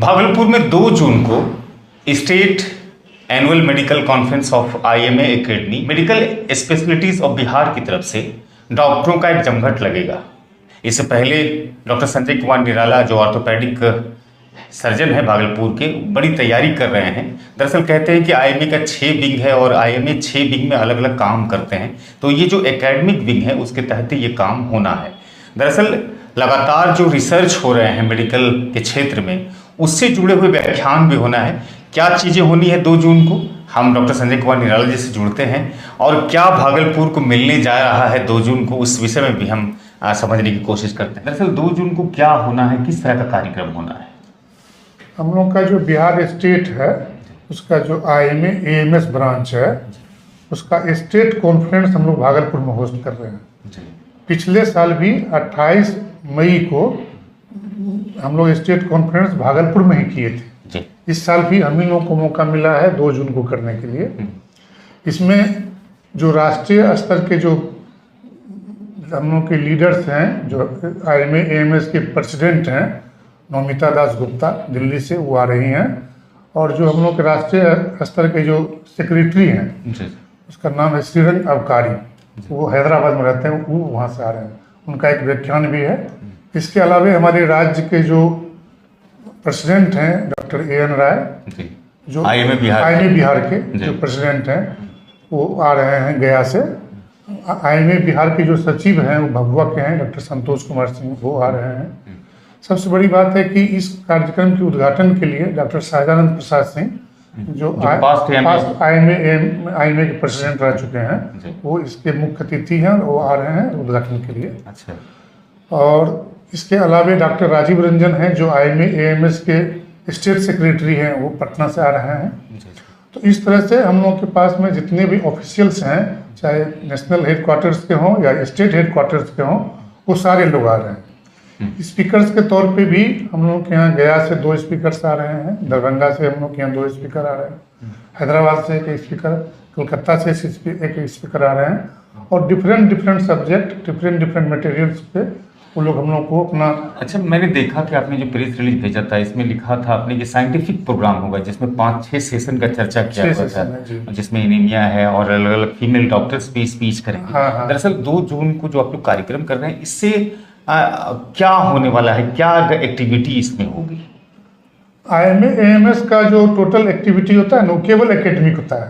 भागलपुर में 2 जून को state annual medical conference of IMA academy medical specialities of Bihar की तरफ से डॉक्टरों का एक जमघट लगेगा। इससे पहले डॉक्टर संजय कुमार निराला जो ऑर्थोपेडिक सर्जन है भागलपुर के, बड़ी तैयारी कर रहे हैं। दरअसल कहते हैं कि आईएमए का 6 विंग है और आईएमए 6 विंग में अलग अलग काम करते हैं, तो ये जो एकेडमिक विंग है उसके तहत ये काम होना है। दरअसल लगातार जो रिसर्च हो रहे हैं मेडिकल के क्षेत्र में, उससे जुड़े हुए व्याख्यान भी होना है। क्या चीज़ें होनी है 2 जून को, हम डॉक्टर संजय कुमार निराला जी से जुड़ते हैं, और क्या भागलपुर को मिलने जा रहा है 2 जून को, उस विषय में भी हम समझने की कोशिश करते हैं। दरअसल 2 जून को क्या होना है, किस तरह का कार्यक्रम होना है? हम लोग का जो बिहार स्टेट है उसका जो आईएमए एएमएस ब्रांच है उसका स्टेट कॉन्फ्रेंस हम लोग भागलपुर में होस्ट कर रहे हैं। पिछले साल भी 28 मई को हम लोग स्टेट कॉन्फ्रेंस भागलपुर में ही किए थे। इस साल भी हम ही लोगों को मौका मिला है 2 जून को करने के लिए। इसमें जो राष्ट्रीय स्तर के जो हम लोग के लीडर्स हैं, जो आईएमए एएमएस के प्रेसिडेंट हैं, नौमिता दास गुप्ता दिल्ली से, वो आ रही हैं, और जो हम लोग के राष्ट्रीय स्तर के जो सेक्रेटरी हैं उसका नाम है श्रीरंग अवकारी, वो हैदराबाद में रहते हैं, वो वहाँ से आ रहे हैं, उनका एक व्याख्यान भी है। इसके अलावा हमारे राज्य के जो प्रेसिडेंट हैं डॉक्टर एएन राय, जो आईएमए बिहार के जो प्रेसिडेंट हैं, वो आ रहे हैं गया से। आईएमए बिहार के जो सचिव हैं वो भभुआ के हैं, डॉक्टर संतोष कुमार सिंह, वो आ रहे हैं। सबसे बड़ी बात है कि इस कार्यक्रम के उद्घाटन के लिए डॉक्टर शाहजानंद प्रसाद सिंह जो पास्ट आईएमए के प्रेसिडेंट रह चुके हैं, वो इसके मुख्य अतिथि हैं, वो आ रहे हैं उद्घाटन के लिए। अच्छा। और इसके अलावा डॉक्टर राजीव रंजन हैं जो आईएमए एएमएस के स्टेट सेक्रेटरी हैं, वो पटना से आ रहे हैं। तो इस तरह से हम लोग के पास में जितने भी ऑफिशियल्स हैं, चाहे नेशनल हेडक्वार्टर्स के हों या स्टेट हेडक्वार्टर्स के हों, वो सारे लोग आ रहे हैं। स्पीकर्स के तौर पे भी हम लोग के यहाँ गया से 2 स्पीकर्स आ रहे हैं, दरभंगा से हम लोग के यहाँ 2 स्पीकर आ रहे हैं, हैदराबाद से 1 स्पीकर, कोलकाता से 1 स्पीकर आ रहे हैं, और डिफरेंट सब्जेक्ट डिफरेंट मटेरियल्स पे वो लोग हम लोग को अपना। अच्छा, मैंने देखा कि आपने जो प्रेस रिलीज भेजा था, इसमें लिखा था आपने कि साइंटिफिक प्रोग्राम होगा जिसमें 5-6 सेशन का चर्चा किया गया था, जिसमें एनीमिया है और अलग अलग फीमेल डॉक्टर्स भी स्पीच करेंगे। दरअसल 2 जून को जो आप लोग कार्यक्रम कर रहे हैं, इससे क्या होने वाला है, क्या एक्टिविटी इसमें होगी? आईएमए एएमएस का जो टोटल एक्टिविटी होता है ना, केवल एकेडमिक होता है।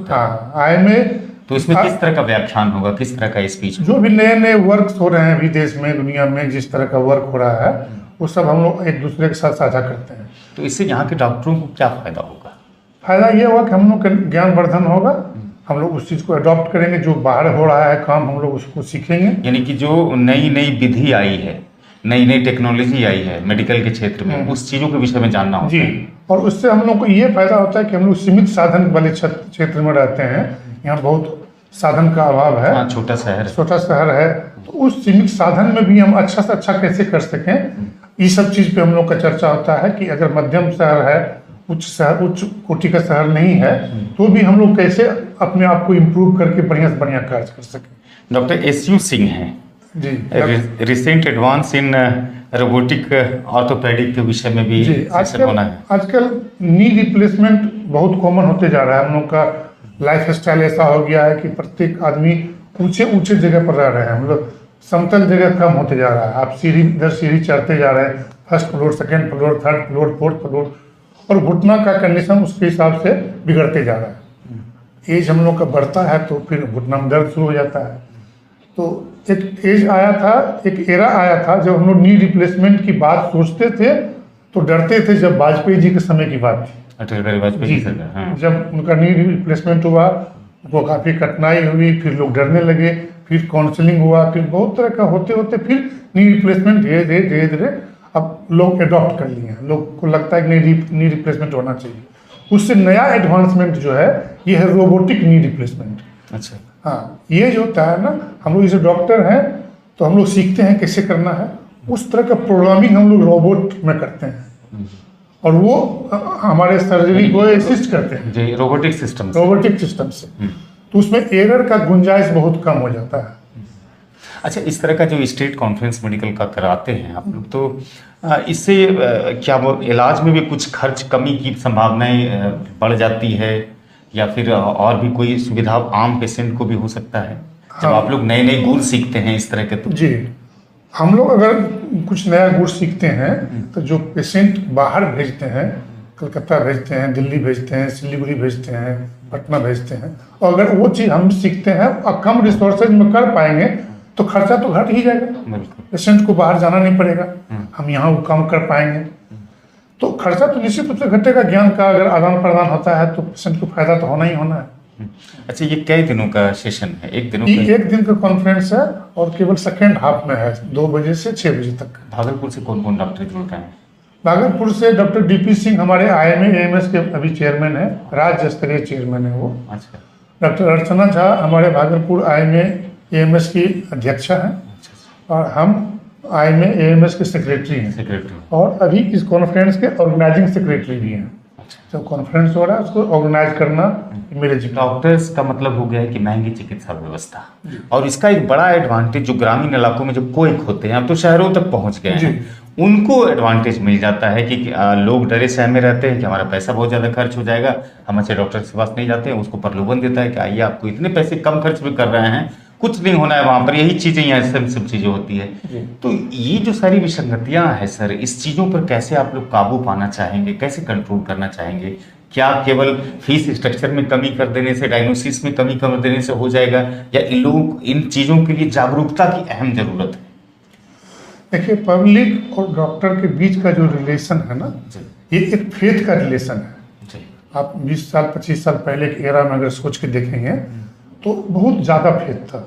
हाँ, आईएमए। तो इसमें किस तरह का व्याख्यान होगा, किस तरह का स्पीच? जो भी नए वर्क्स हो रहे हैं अभी देश में, दुनिया में जिस तरह का वर्क हो रहा है, वो सब हम लोग एक दूसरे के साथ साझा करते हैं। तो इससे यहाँ के डॉक्टरों को क्या फायदा होगा? फायदा ये होगा कि हम लोग का ज्ञानवर्धन होगा, हम लोग उस चीज़ को अडॉप्ट करेंगे, जो बाहर हो रहा है काम हम लोग उसको सीखेंगे। यानी कि जो नई विधि आई है, नई टेक्नोलॉजी आई है मेडिकल के क्षेत्र में, उस चीज़ों के विषय में जानना होता है। जी, और उससे हम लोग को ये फायदा होता है कि हम लोग सीमित साधन वाले क्षेत्र में रहते हैं, यहाँ बहुत साधन का अभाव है। हाँ, छोटा शहर है, तो उस सीमित साधन में भी हम अच्छा से अच्छा कैसे कर सकें, ये सब चीज़ पे हम लोग का चर्चा होता है कि अगर मध्यम शहर है, उच्च कोटि का शहर नहीं है, तो भी हम लोग कैसे अपने आप को इम्प्रूव करके बढ़िया से बढ़िया कार्य कर सकें। डॉक्टर एसयू सिंह हैं ji, recent advance in robotic orthopaedic के विषय में भी सेशन होना है। आजकल नी रिप्लेसमेंट बहुत कॉमन होते जा रहा है। हम लोग का लाइफ स्टाइल ऐसा हो गया है कि प्रत्येक आदमी ऊंचे जगह पर रह रहे हैं, मतलब समतल जगह कम होते जा रहा है। आप सीढ़ी चढ़ते जा रहे हैं, 1st floor, 2nd floor, 3rd floor, 4th floor, और घुटना का कंडीशन उसके हिसाब से बिगड़ते जा रहा है। एज हम लोग का बढ़ता है तो फिर घुटना में दर्द शुरू हो जाता है। तो एक एज आया था, एक एरा आया था जब हम लोग नी रिप्लेसमेंट की बात सोचते थे तो डरते थे, जब वाजपेयी जी के समय की बात थी। हाँ। जब उनका नी रिप्लेसमेंट हुआ, उनको काफ़ी कठिनाई हुई, फिर लोग डरने लगे, फिर काउंसलिंग हुआ, फिर बहुत तरह का होते फिर नी रिप्लेसमेंट धीरे धीरे अब लोग अडॉप्ट कर लिए हैं। लोग को लगता है कि नी रिप्लेसमेंट होना चाहिए। उससे नया एडवांसमेंट जो है ये है रोबोटिक नी रिप्लेसमेंट। अच्छा। हाँ, ये जो होता है ना, हम लोग जैसे डॉक्टर हैं तो हम लोग सीखते हैं कैसे करना है, उस तरह का प्रोग्रामिंग हम लोग रोबोट में करते हैं, और वो हमारे सर्जरी को असिस्ट करते हैं जी, रोबोटिक सिस्टम से। तो उसमें एरर का गुंजाइश बहुत कम हो जाता है। अच्छा, इस तरह का जो स्टेट कॉन्फ्रेंस मेडिकल का कराते हैं आप लोग, तो इससे क्या वो इलाज में भी कुछ खर्च कमी की संभावनाएं बढ़ जाती है, या फिर और भी कोई सुविधा आम पेशेंट को भी हो सकता है जब हाँ आप लोग नए नए गुण सीखते हैं इस तरह के? तो जी, हम लोग अगर कुछ नया गुण सीखते हैं तो जो पेशेंट बाहर भेजते हैं, कलकत्ता भेजते हैं, दिल्ली भेजते हैं, सिलीगुड़ी भेजते हैं, पटना भेजते हैं, और अगर वो चीज़ हम सीखते हैं और कम रिसोर्सेज में कर पाएंगे तो खर्चा तो घट ही जाएगा। बिल्कुल। पेशेंट को बाहर जाना नहीं पड़ेगा, हम यहाँ वो काम कर पाएंगे, तो खर्चा तो निश्चित रूप से घटेगा। ज्ञान का अगर आदान प्रदान होता है तो पेशेंट को फायदा तो होना ही होना है। अच्छा, ये कई दिनों का सेशन है? एक दिनों ये का? एक दिन का कॉन्फ्रेंस है और केवल सेकेंड हाफ में है, 2 बजे से 6 बजे तक। भागलपुर से कौन कौन डॉक्टर जुड़ रहे हैं? भागलपुर से डॉक्टर डीपी सिंह हमारे IMA AMS के अभी चेयरमैन है, राज्य स्तरीय चेयरमैन है वो। अच्छा। डॉक्टर अर्चना झा हमारे भागलपुर IMA AMS की अध्यक्षा हैं, और हम IMA AMS के सेक्रेटरी हैं, सेक्रेटरी। और अभी इस कॉन्फ्रेंस के ऑर्गेनाइजिंग सेक्रेटरी भी हैं। जो कॉन्फ्रेंस हो रहा है उसको ऑर्गेनाइज करना मेरे जिम्मे। डॉक्टर्स का मतलब हो गया है कि महंगी चिकित्सा व्यवस्था, और इसका एक बड़ा एडवांटेज जो ग्रामीण इलाकों में जो कोइक होते हैं, अब तो शहरों तक पहुंच गए हैं, उनको एडवांटेज मिल जाता है कि लोग डरे सहमे रहते हैं कि हमारा पैसा बहुत ज़्यादा खर्च हो जाएगा, हम अच्छे डॉक्टर के पास नहीं जाते हैं। उसको प्रलोभन देता है कि आइए, आपको इतने पैसे कम खर्च में कर रहे हैं, कुछ नहीं होना है वहाँ पर, यही चीज़ें यहाँ सब चीज़ें होती है। तो ये जो सारी विसंगतियाँ हैं सर, इस चीज़ों पर कैसे आप लोग काबू पाना चाहेंगे, कैसे कंट्रोल करना चाहेंगे? क्या केवल फीस स्ट्रक्चर में कमी कर देने से, डायग्नोसिस में कमी कर देने से हो जाएगा, या इन लोग इन चीज़ों के लिए जागरूकता की अहम ज़रूरत है? देखिए, पब्लिक और डॉक्टर के बीच का जो रिलेशन है ना, ये एक फेथ का रिलेशन है। आप 20 साल 25 साल पहले के एरा में अगर सोच के देखेंगे तो बहुत ज़्यादा फेथ था।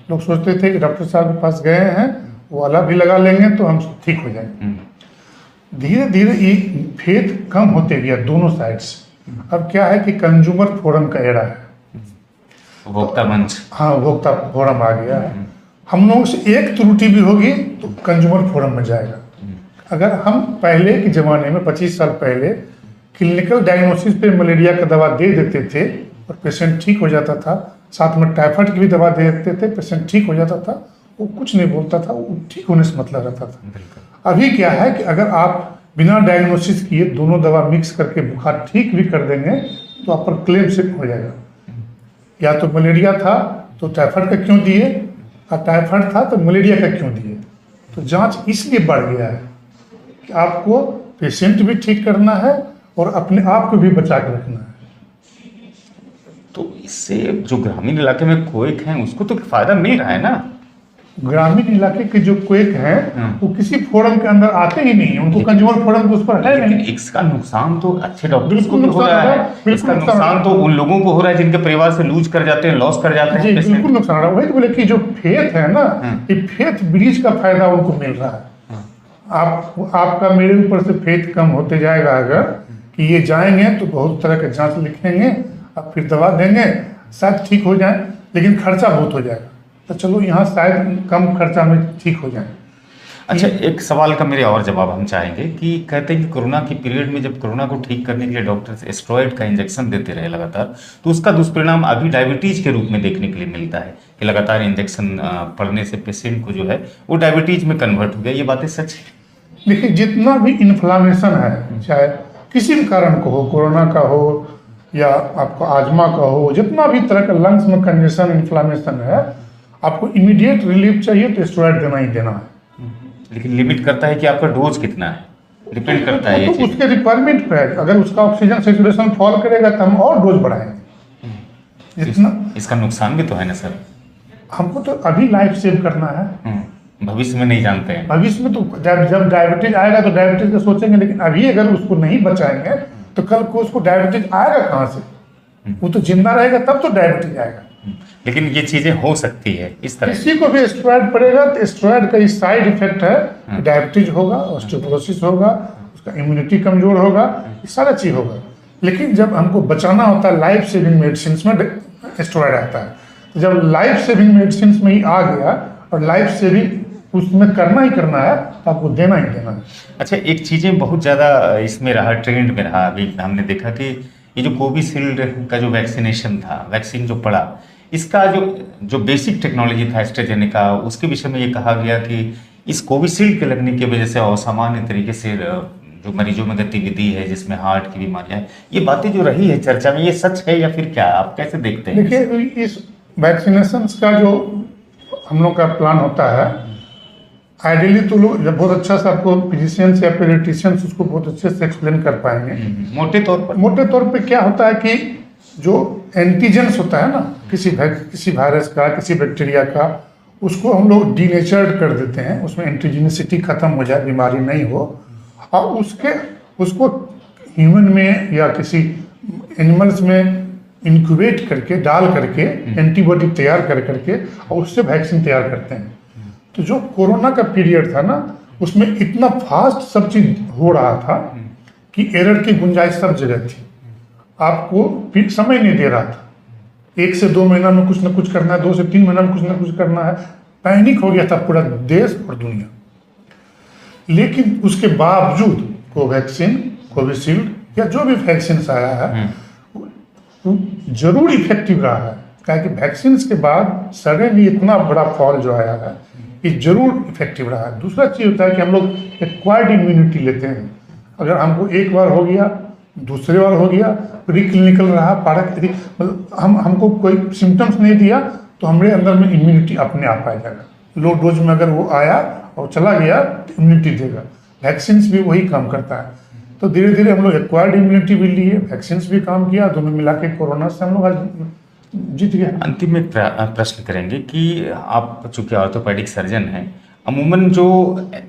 लोग सोचते थे कि डॉक्टर साहब के पास गए हैं, वो वाला भी लगा लेंगे तो हम ठीक हो जाएंगे। धीरे धीरे ये फेथ कम होते गया दोनों साइड से। अब क्या है कि कंज्यूमर फोरम का एरा है, उपभोक्ता मंच। हाँ, उपभोक्ता फोरम आ गया है। हम लोगों से एक त्रुटि भी होगी तो कंज्यूमर फोरम में जाएगा। अगर हम पहले के ज़माने में 25 साल पहले क्लिनिकल डायग्नोसिस पे मलेरिया का दवा दे देते थे और पेशेंट ठीक हो जाता था, साथ में टाइफाइड की भी दवा दे देते थे, पेशेंट ठीक हो जाता था, वो कुछ नहीं बोलता था, वो ठीक होने से मतलब रहता था। अभी क्या है कि अगर आप बिना डायग्नोसिस किए दोनों दवा मिक्स करके बुखार ठीक भी कर देंगे तो आप पर क्लेम सिर्फ हो जाएगा। या तो मलेरिया था तो टाइफाइड का क्यों दिए, और टाइफाइड था तो मलेरिया का क्यों दिए। तो जांच इसलिए बढ़ गया है कि आपको पेशेंट भी ठीक करना है और अपने आप को भी बचा के रखना है। तो इससे जो ग्रामीण इलाके में कोइक हैं उसको तो फायदा मिल रहा है ना? ग्रामीण इलाके के जो क्वेक हैं वो किसी फोरम के अंदर आते ही नहीं, उनको कंज्यूमर फोरम तो उस पर है लेकिन नहीं। इसका नुकसान तो अच्छे डॉक्टर्स को बिल्कुल भी हो रहा है। बिल्कुल इसका नुकसान तो उन लोगों को हो रहा है जिनके परिवार से लूज कर जाते हैं, लॉस कर जाते जी, हैं। बिल्कुल नुकसान हो रहा है। वही तो बोले कि जो फेथ है ना, ये फेथ ब्रिज का फायदा उनको मिल रहा है। आपका मेरे ऊपर से फेथ कम होते जाएगा अगर कि ये जाएंगे तो बहुत तरह के जांच लिखेंगे, अब फिर दवा देंगे, शायद ठीक हो जाए, लेकिन खर्चा बहुत हो जाएगा। तो चलो यहाँ शायद कम खर्चा में ठीक हो जाए। अच्छा, एक सवाल का मेरे और जवाब हम चाहेंगे कि कहते हैं कि कोरोना की पीरियड में जब कोरोना को ठीक करने के लिए डॉक्टर एस्टेरॉयड का इंजेक्शन देते रहे लगातार, तो उसका दुष्परिणाम अभी डायबिटीज के रूप में देखने के लिए मिलता है कि लगातार इंजेक्शन पड़ने से पेशेंट को जो है वो डायबिटीज में कन्वर्ट हो गया। ये बातें सच है? देखिए, जितना भी इन्फ्लामेशन है, चाहे किसी भी कारण को हो, कोरोना का हो या आपको आजमा का हो, जितना भी तरह का लंग्स में कंजेशन इन्फ्लामेशन है, आपको इमीडिएट रिलीफ चाहिए तो स्टेरॉयड देना ही देना है। लेकिन लिमिट करता है कि आपका डोज कितना है, डिपेंड करता है ये तो चीज़। उसके रिक्वायरमेंट पे है। अगर उसका ऑक्सीजन सेचुरेशन फॉल करेगा तो हम और डोज बढ़ाएंगे। जितना इसका नुकसान भी तो है ना सर? हमको तो अभी लाइफ सेव करना है, भविष्य में नहीं जानते हैं। भविष्य में तो जब डायबिटीज आएगा तो डायबिटीज का सोचेंगे, लेकिन अभी अगर उसको नहीं बचाएंगे तो कल को उसको डायबिटीज आएगा कहाँ से? वो तो जिंदा रहेगा तब तो डायबिटीज आएगा। लेकिन ये चीजें हो सकती है इस तरह। किसी को भी स्टेरॉयड पड़ेगा तो स्टेरॉयड का साइड इफेक्ट है, डायबिटीज होगा, ऑस्टियोपोरोसिस होगा, उसका इम्यूनिटी कमजोर होगा, ये सारा चीज होगा। लेकिन जब हमको बचाना होता है, लाइफ सेविंग मेडिसिन में स्टेरॉयड आता है। तो जब लाइफ सेविंग मेडिसिन में ही आ गया और लाइफ सेविंग उसमें करना ही करना है तो आपको देना ही देना है। अच्छा, एक चीजें बहुत ज्यादा इसमें रहा, ट्रेंड में रहा, अभी हमने देखा कि ये जो कोविशील्ड का जो वैक्सीनेशन था, वैक्सीन जो पड़ा, इसका जो जो बेसिक टेक्नोलॉजी था एस्ट्राजेनेका, उसके विषय में ये कहा गया कि इस कोविशील्ड के लगने की वजह से असामान्य तरीके से जो मरीजों में गतिविधि है, जिसमें हार्ट की बीमारियां हैं, ये बातें जो रही है चर्चा में, ये सच है या फिर क्या, आप कैसे देखते हैं? देखिए, इस वैक्सीनेशन का जो हम लोग का प्लान होता है, आइडियली तो लोग जब बहुत अच्छा से आपको फिजिशियंस या पेडियाट्रिशियंस उसको बहुत अच्छे से एक्सप्लेन कर पाएंगे। मोटे तौर पे क्या होता है कि जो एंटीजेंस होता है ना किसी वायरस का, किसी बैक्टीरिया का, उसको हम लोग डीनेचर्ड कर देते हैं, उसमें एंटीजेनिसिटी खत्म हो जाए, बीमारी नहीं हो, और उसको ह्यूमन में या किसी एनिमल्स में इंक्यूबेट करके डाल करके एंटीबॉडी तैयार करके और उससे वैक्सीन तैयार करते हैं। तो जो कोरोना का पीरियड था ना, उसमें इतना फास्ट सब चीज हो रहा था कि एरर की गुंजाइश सब जगह थी, आपको समय नहीं दे रहा था। 1 से 2 महीना में कुछ ना कुछ करना है, 2 से 3 महीना में कुछ ना कुछ करना है, पैनिक हो गया था पूरा देश और दुनिया। लेकिन उसके बावजूद कोवैक्सीन, कोविशील्ड या जो भी वैक्सीन आया है वो जरूर इफेक्टिव रहा है। क्या कि वैक्सीन के बाद सडनली इतना बड़ा फॉल जो आया है, ये जरूर इफेक्टिव रहा है। दूसरा चीज होता है कि हम लोग एक्वायर्ड इम्यूनिटी लेते हैं। अगर हमको एक बार हो गया, दूसरे बार हो गया, प्रीक्लिनिकल रहा, मतलब हमको कोई सिम्टम्स नहीं दिया तो हमारे अंदर में इम्यूनिटी अपने आप आ जाएगा। लो डोज में अगर वो आया और चला गया तो इम्यूनिटी देगा। वैक्सीन भी वही काम करता है। तो धीरे धीरे हम लोग एक्वायर्ड इम्यूनिटी भी लिए, वैक्सीन भी काम किया, दोनों मिला के कोरोना से हम लोग आज जीत गए। अंतिम में प्रश्न करेंगे कि आप चूंकि ऑर्थोपेडिक सर्जन हैं, अमूमन जो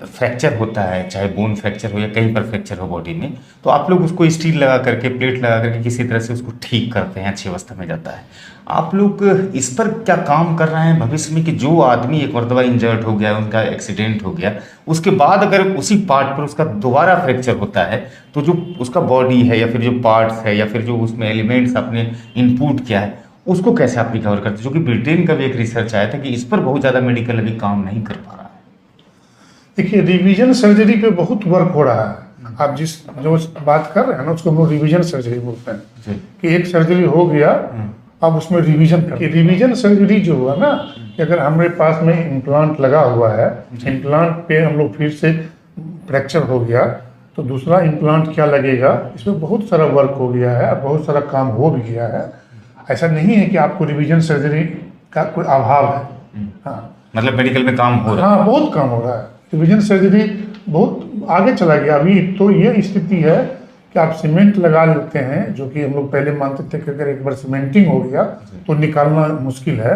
फ्रैक्चर होता है, चाहे बोन फ्रैक्चर हो या कहीं पर फ्रैक्चर हो बॉडी में, तो आप लोग उसको स्टील लगा करके, प्लेट लगा करके किसी तरह से उसको ठीक करते हैं, अच्छी अवस्था में जाता है। आप लोग इस पर क्या काम कर रहे हैं भविष्य में कि जो आदमी एक मरतबा इंजर्ड हो गया, उनका एक्सीडेंट हो गया, उसके बाद अगर उसी पार्ट पर उसका दोबारा फ्रैक्चर होता है तो जो उसका बॉडी है या फिर जो पार्ट्स है या फिर जो उसमें एलिमेंट्स आपने इनपुट किया है, उसको कैसे आप रिकवर करते हैं? जो कि ब्रिटेन का भी एक रिसर्च आया था कि इस पर बहुत ज़्यादा मेडिकल अभी काम नहीं कर पा रहा है। देखिए, रिवीजन सर्जरी पे बहुत वर्क हो रहा है। आप जो बात कर रहे हैं ना, उसको हम लोग रिवीजन सर्जरी बोलते हैं कि एक सर्जरी हो गया, अब उसमें रिवीजन कर। रिवीजन सर्जरी जो हुआ ना, कि अगर हमारे पास में इम्प्लांट लगा हुआ है, इम्प्लांट पे हम लोग फिर से फ्रैक्चर हो गया तो दूसरा इम्प्लांट क्या लगेगा, इसमें बहुत सारा वर्क हो गया है, बहुत सारा काम हो भी गया है। ऐसा नहीं है कि आपको रिवीजन सर्जरी का कोई अभाव है। हाँ, मतलब मेडिकल में काम हो रहा है। हाँ, बहुत काम हो रहा है। रिवीजन सर्जरी बहुत आगे चला गया। अभी तो ये स्थिति है कि आप सीमेंट लगा लेते हैं, जो कि हम लोग पहले मानते थे कि अगर एक बार सीमेंटिंग हो गया तो निकालना मुश्किल है।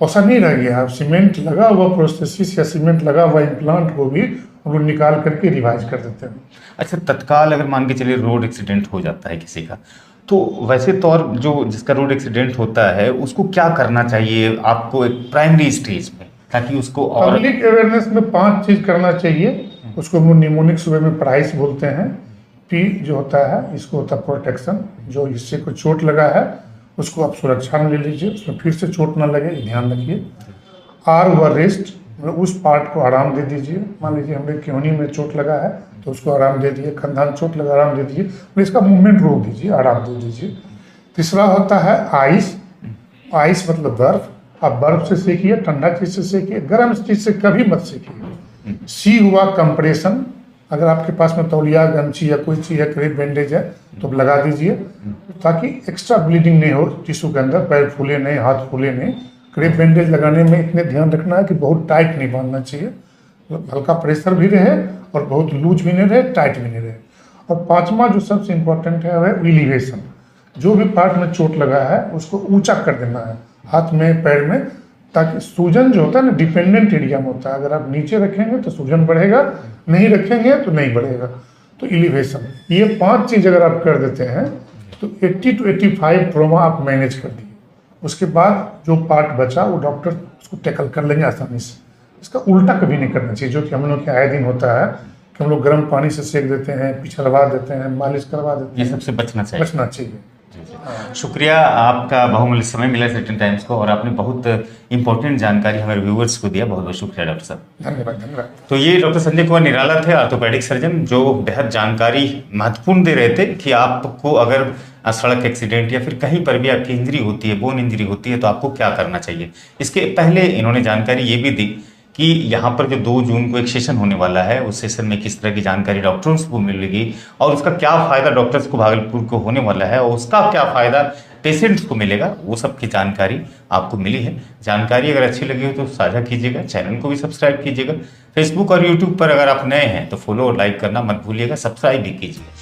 ऐसा नहीं रह गया। अब सीमेंट लगा हुआ प्रोस्थेसिस या सीमेंट लगा हुआ इम्प्लांट को भी हम लोग निकाल करके रिवाइज कर देते हैं। अच्छा, तत्काल अगर मान के चलिए रोड एक्सीडेंट हो जाता है किसी का, तो वैसे तौर जो जिसका रोड एक्सीडेंट होता है उसको क्या करना चाहिए आपको एक प्राइमरी स्टेज में, ताकि उसको और पब्लिक अवेयरनेस में 5 चीज करना चाहिए। उसको हम लोग निमोनिक सुबह में प्राइस बोलते हैं। पी जो होता है, इसको होता है प्रोटेक्शन। जो इससे कोई चोट लगा है उसको आप सुरक्षा में ले लीजिए, उसमें फिर से चोट ना लगे, ध्यान रखिए। आर हुआ रेस्ट, मतलब उस पार्ट को आराम दे दीजिए। मान लीजिए हमें क्योनी में चोट लगा है तो उसको आराम दे दीजिए, कंधा में चोट लगा, आराम दे दीजिए, मतलब इसका मूवमेंट रोक दीजिए, आराम दे दीजिए। तीसरा होता है आइस। आइस मतलब बर्फ। आप बर्फ से सेकिए, ठंडा चीज से सेकिए, गर्म चीज से कभी मत सेकिए। सी हुआ कंप्रेशन। अगर आपके पास में तौलिया, गमछी या कोई चीज है, क्रेप बैंडेज है, तो लगा दीजिए ताकि एक्स्ट्रा ब्लीडिंग नहीं हो टिश्यू के अंदर, पैर फूले नहीं, हाथ फूले नहीं। क्रेप बैंडेज लगाने में इतने ध्यान रखना है कि बहुत टाइट नहीं बांधना चाहिए, हल्का प्रेशर भी रहे और बहुत लूज भी नहीं रहे, टाइट भी नहीं रहे। और 5वां जो सबसे इम्पोर्टेंट है वह एलिवेशन। जो भी पार्ट में चोट लगा है उसको ऊंचा कर देना है, हाथ में, पैर में, ताकि सूजन जो होता है ना डिपेंडेंट एरिया में होता है। अगर आप नीचे रखेंगे तो सूजन बढ़ेगा, नहीं रखेंगे तो नहीं बढ़ेगा। तो एलिवेशन, ये 5 चीज अगर आप कर देते हैं तो 80 to 85 ट्रॉमा आप मैनेज कर दिए। उसके बाद जो पार्ट बचा वो डॉक्टर उसको टैकल कर लेंगे आसानी से। इसका उल्टा कभी नहीं करना चाहिए, जो कि हम लोग के आए दिन होता है कि हम लोग गर्म पानी से सेक देते हैं, पिछलवा देते हैं, मालिश करवा देते हैं। ये सबसे बचना चाहिए। बचना चाहिए। शुक्रिया आपका, बहुमूल्य समय मिला सर्टेन टाइम्स को, और आपने बहुत इंपॉर्टेंट जानकारी हमारे व्यूवर्स को दिया। बहुत बहुत शुक्रिया डॉक्टर साहब। धन्यवाद धन्यवाद। तो ये डॉक्टर संजय कुमार निराला थे, ऑर्थोपेडिक सर्जन, जो बेहद जानकारी महत्वपूर्ण दे रहे थे कि आपको अगर सड़क एक्सीडेंट या फिर कहीं पर भी आपकी इंजरी होती है, बोन इंजरी होती है, तो आपको क्या करना चाहिए। इसके पहले इन्होंने जानकारी ये भी दी कि यहाँ पर जो 2 जून को एक सेशन होने वाला है, उस सेशन में किस तरह की जानकारी डॉक्टर्स को मिलेगी और उसका क्या फ़ायदा डॉक्टर्स को भागलपुर को होने वाला है और उसका क्या फ़ायदा पेशेंट्स को मिलेगा, वो सब की जानकारी आपको मिली है। जानकारी अगर अच्छी लगी हो तो साझा कीजिएगा, चैनल को भी सब्सक्राइब कीजिएगा। फेसबुक और यूट्यूब पर अगर आप नए हैं तो फॉलो और लाइक करना मत भूलिएगा, सब्सक्राइब भी कीजिए।